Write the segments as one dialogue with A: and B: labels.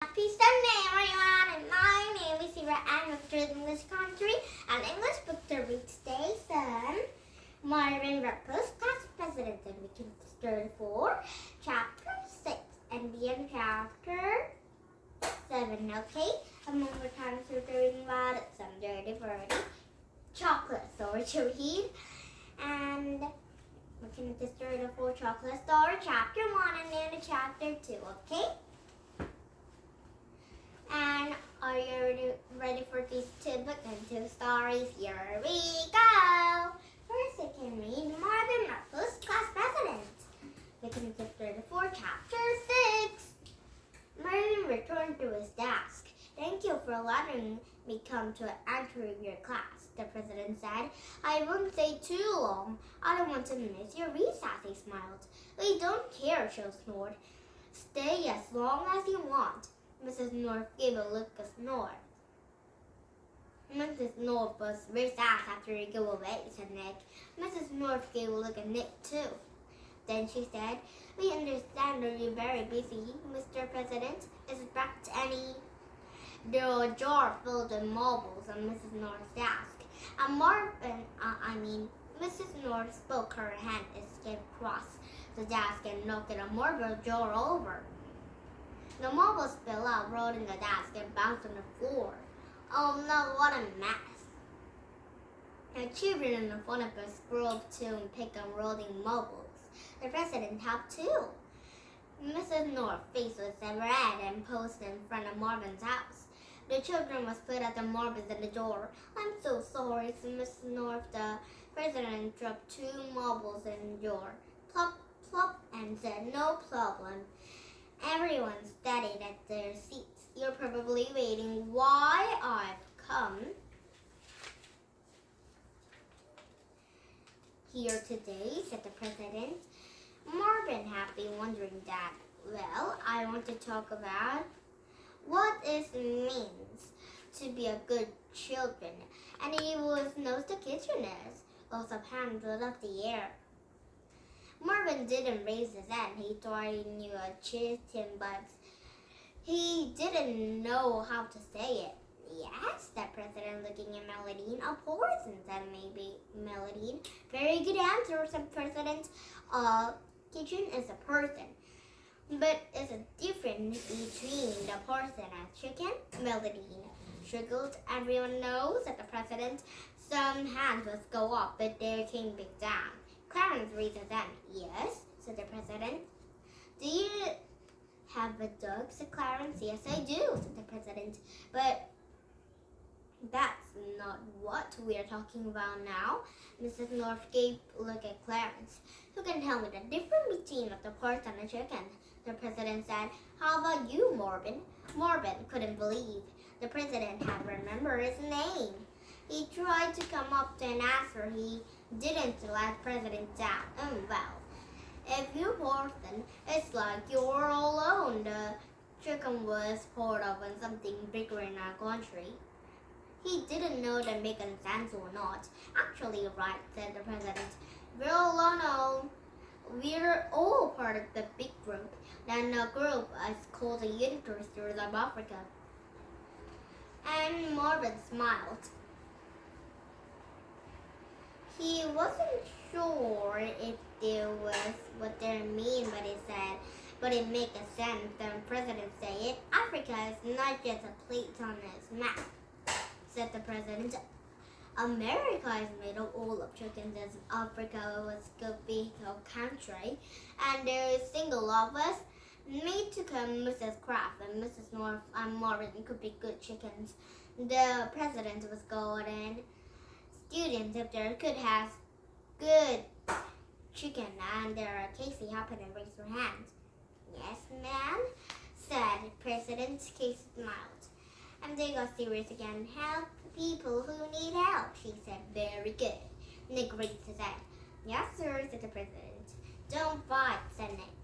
A: Happy Sunday, everyone! And my name is Ira, and I'm from English Country and English book to read today's Marvin Redpost Class President, and we can start for Chapter 6 and be in Chapter 7, okay? And one more time, so we're reading about it, some Dirty Bertie, chocolate story to read, and we can just start for chocolate story, Chapter 1 and then Chapter 2, okay? And are you ready for these 2 books and 2 stories? Here we go! First, I can read Marvin Redpost Class President. We can get started for Chapter 6. Marvin returned to his desk. "Thank you for letting me come to enter your class," the president said. "I won't stay too long. I don't want to miss your recess," he smiled. "We don't care," she snored. "Stay as long as you want." Mrs. North gave a look of snore. "Mrs. North was very sad after you go away," said Nick. Mrs. North gave a look at Nick too. Then she said, "We understand that you're very busy, Mr. President. Expect any?" There was a jar filled with marbles on Mrs. North's desk. Mrs. North spoke. Her hand escaped across the desk and knocked a marble jar over. The marbles fell out, rolled in the desk, and bounced on the floor. "Oh no, what a mess!" The children in the front of us grew up too and picked on rolling marbles. The president helped too. Mrs. North's face was red and posed in front of Marvin's house. The children was put at the marbles in the door. "I'm so sorry," said Mrs. North. The president dropped 2 marbles in the door. Plop, plop, and said, "No problem." Everyone studied at their seats. "You're probably waiting why I've come here today," said the president. Marvin had been wondering that. "Well, I want to talk about what it means to be a good children." And he knows the kitchen is. Lots of hands lit up the air. Marvin didn't raise his hand. He thought he knew a chicken, but he didn't know how to say it. "Yes," the president, looking at Meladine. "A person," said Meladine. "Very good answer," said the president. "A kitchen is a person. But is it different between the person and chicken?" Meladine struggled. "Everyone knows," said the president. Some hands would go up, but they came back down. Clarence raised his hand. "Yes," said the president. "Do you have a dog?" said Clarence. "Yes, I do," said the president. "But that's not what we're talking about now." Mrs. North gave a look at Clarence. "Who can tell me the difference between the horse and a chicken?" The president said. "How about you, Marvin?" Marvin couldn't believe the president had remembered his name. He tried to come up to an answer. He didn't let the president down. "Well, if you're Marvin, it's like you're all alone. The chicken was part of something bigger in our country." He didn't know that making sense or not. "Actually, right," said the president. "We're all alone. We're all part of the big group. Then the group is called the United States of Africa." And Marvin smiled. He wasn't sure if there was what they mean, but he said, "But it makes sense." The president said it. "Africa is not just a place on his map," said the president. "America is made of all of chickens, as Africa was a big country, and there is single of us made to come Mrs. Kraft and Mrs. North and Marvin could be good chickens." The president was golden. "Students, if there could have good chicken," and there Casey happened and raised her hand. "Yes, ma'am," said President. Casey smiled. And they got serious again. "Help people who need help," she said. "Very good." Nick raised his hand. "Yes, sir," said the president. "Don't fight," said Nick.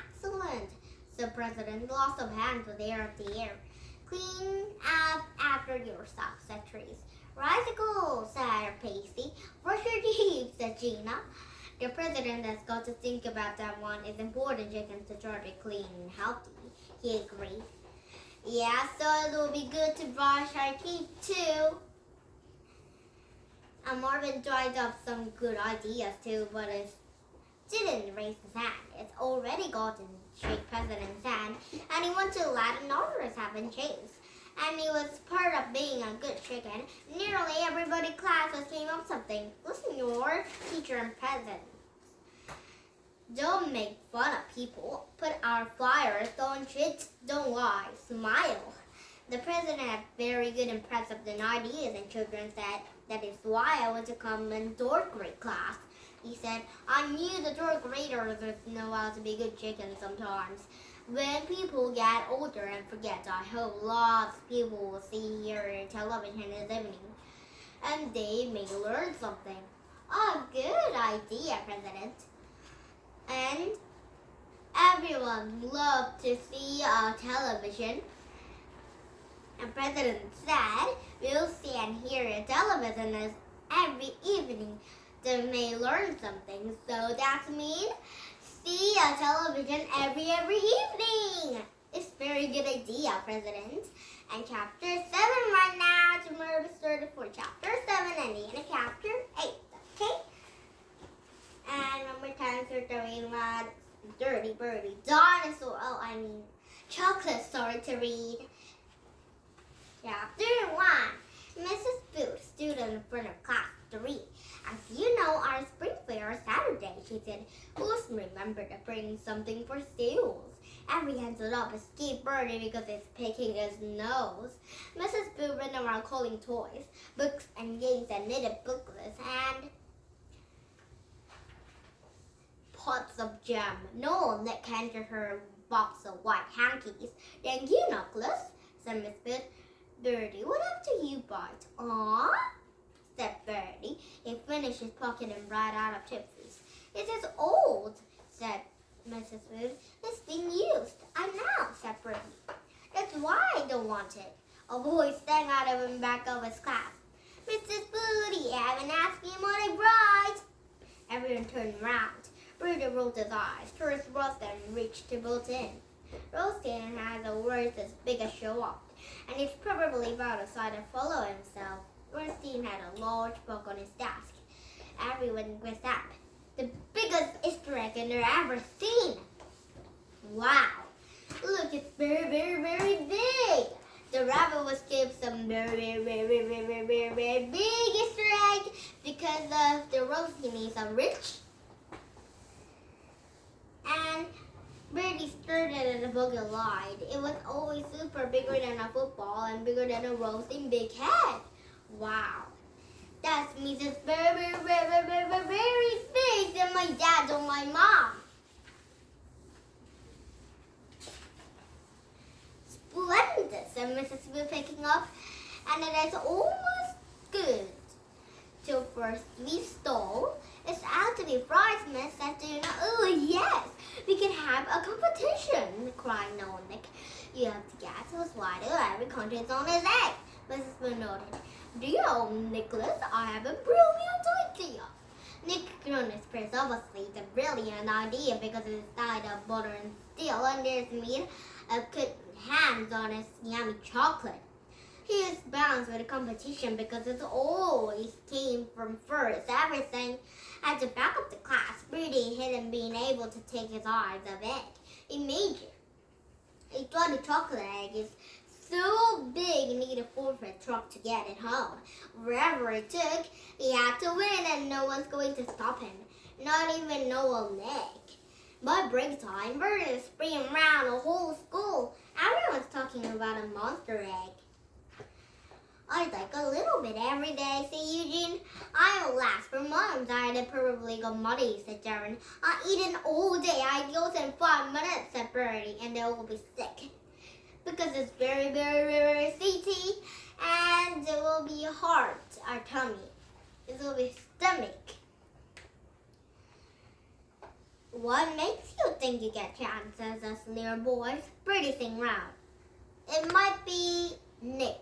A: "Excellent," said the president. Lots of hands with air up the air. "Clean up after yourself," said Trace. "Rice-a-cool," said Pacey. "Brush your teeth," said Gina. The president has got to think about that one. It's important chickens to try to be clean and healthy. he agreed. Yeah, so it will be good to brush our teeth too. And Marvin dried up some good ideas too, but it didn't raise his hand. It's already gotten shake President's hand, and he went to Latin others haven't changed. And he was part of being a good chicken. Nearly everybody in class was came up something. Listen, your teacher and president. Don't make fun of people. Put out fires. Don't cheat. Don't lie. Smile. The president had very good impressive ideas, and children said, that is why I want to come in third grade class. He said, I knew the third graders know how to be good chickens sometimes. When people get older and forget, I hope lots of people will see here television this evening. And they may learn something. Oh, good idea, President. And everyone loved to see television. And President said, we'll see and hear television every evening. They may learn something. So that means see a television every evening. It's a very good idea, President. And chapter 7 right now. Tomorrow we started for chapter 7 and in chapter 8. Okay? And one more time, we're doing about Dirty Bertie, dinosaur. Chocolate story to read. Chapter 1. Mrs. Booth stood in front of class 3. As you know, our spring fair is Saturday, she said. Who's remembered to bring something for sales? Every hand stood up escaped Bertie because he's picking his nose. Mrs. Booth ran around calling toys, books and games and knitted booklets and pots of jam. Noel Nick handed her a box of white hankies. Thank you, Nicholas, said Miss Booth. Bertie, what after you bite? Aw, said Bertie. He finished his pocket and brought out of Tipsy's. It is old, said Mrs. Booth. It's been used. I know, said Bertie. That's why I don't want it. A voice sang out of the back of his class. Mrs. Booty, you haven't asked me what I brought. Everyone turned round. Bertie rolled his eyes. Towards Rostin reached to bolt in. Rostin has a words as big as show up, and he's probably about to try to follow himself. Rostin had a large book on his desk. Everyone was up. The biggest Easter egg they've ever seen. Wow. Look, it's very, very, very big. The rabbit was given some very, very, very, very, very, very big Easter egg because of the Rostin is so rich. And Bertie stared at the book and lied. It was always super bigger than a football and bigger than a roasting big head. Wow. That means it's very, very, very, very, very, very big than my dad or my mom. Splendid, said Mrs. Booth picking up. And it is almost good. So first we stole. It's out to be prize, Miss, said Dana. Oh, yes. We can have a competition, cried Noel Nick. You have to guess who's why every contents on his egg, Mrs. Booth noted. Do you know, Nicholas, I have a brilliant idea. Nick groaned his praise. Obviously, it's a brilliant idea because it's dyed of butter and steel and there's meat of good hands on his yummy chocolate. He is bound with the competition because it always came from first. Everything at the back of the class, Bertie hadn't been able to take his eyes off it. Imagine. He thought the chocolate egg is so big he needed a forfeit truck to get it home. Wherever it took, he had to win and no one's going to stop him. Not even Noel Nick. By break time, Bertie is spraying around the whole school. Everyone's talking about a monster egg. I'd like a little bit every day, said Eugene. I'll last for months. I'd probably go muddy, said Darren. I'll eat it all day. I'd go in 5 minutes, said Bertie, and they will be sick. Because it's very, very, very sweety, and it will be heart, our tummy. It will be stomach. What makes you think you get chances, us little boys? Bertie sing round. It might be Nick.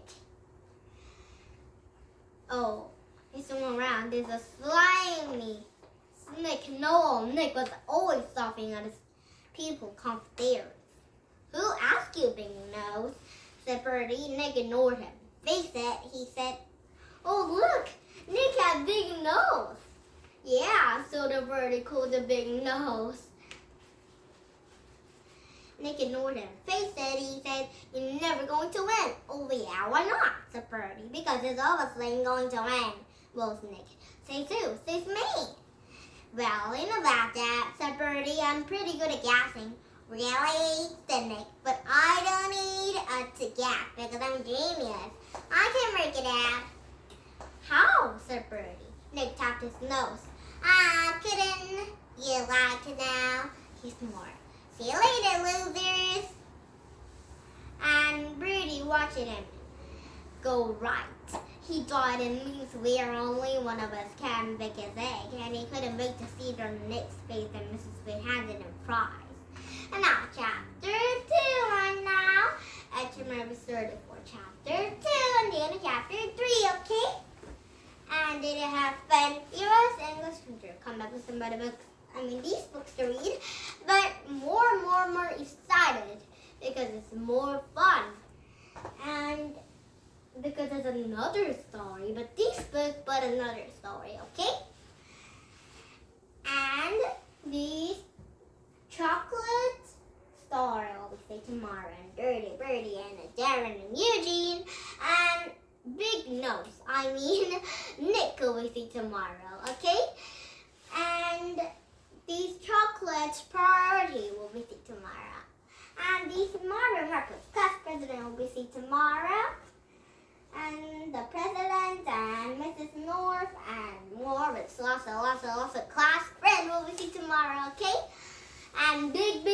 A: Oh, he's swung around. There's a slimy snake. No, Nick was always stopping at his people come stairs. Who asked you, Big Nose? Said Bertie. Nick ignored him. Face it, he said. Oh, look! Nick had a big nose. Yeah, so the Bertie called the Big Nose. Nick ignored him. Face it, he said. You're never going to win. Oh, yeah, why not? Said Bertie. Because it's obviously going to win. Well, Nick. Says who? Says me. Well, you know about that, said Bertie. I'm pretty good at guessing. Really? Said Nick. But I don't need to guess because I'm genius. I can work it out. How? Said Bertie. Nick tapped his nose. Couldn't you like to know? He snored. See you later, losers. And Bertie watched him go right. He thought it means we are only one of us can bake his egg, and he couldn't wait to see it on Nick's face and Mrs. Wade handed him fries. And now, chapter 2 right now. Remember, we started for chapter 2 and the end of chapter 3, okay? And did it have fun? Heroes English Future. Come back with some better books. These books to read, but more excited because it's more fun. And because there's another story, but this book, but another story, okay? And the chocolate story will be tomorrow, and Dirty Bertie, and Darren, and Eugene, and Big Nose. Nick will be see tomorrow, okay? And these chocolate party will be see tomorrow. And these Marvin Redpost Class president will be see tomorrow. And the president and Mrs. North and more with lots of class friends will be see tomorrow, okay? And big,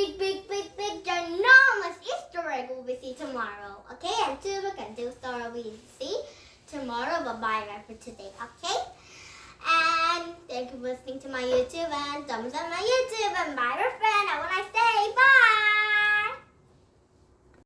A: ginormous Easter egg will be see tomorrow, okay? And 2 book and 2 story will be see tomorrow. Bye-bye for today, okay? And thank you for listening to my YouTube, and thumbs up my YouTube, and bye.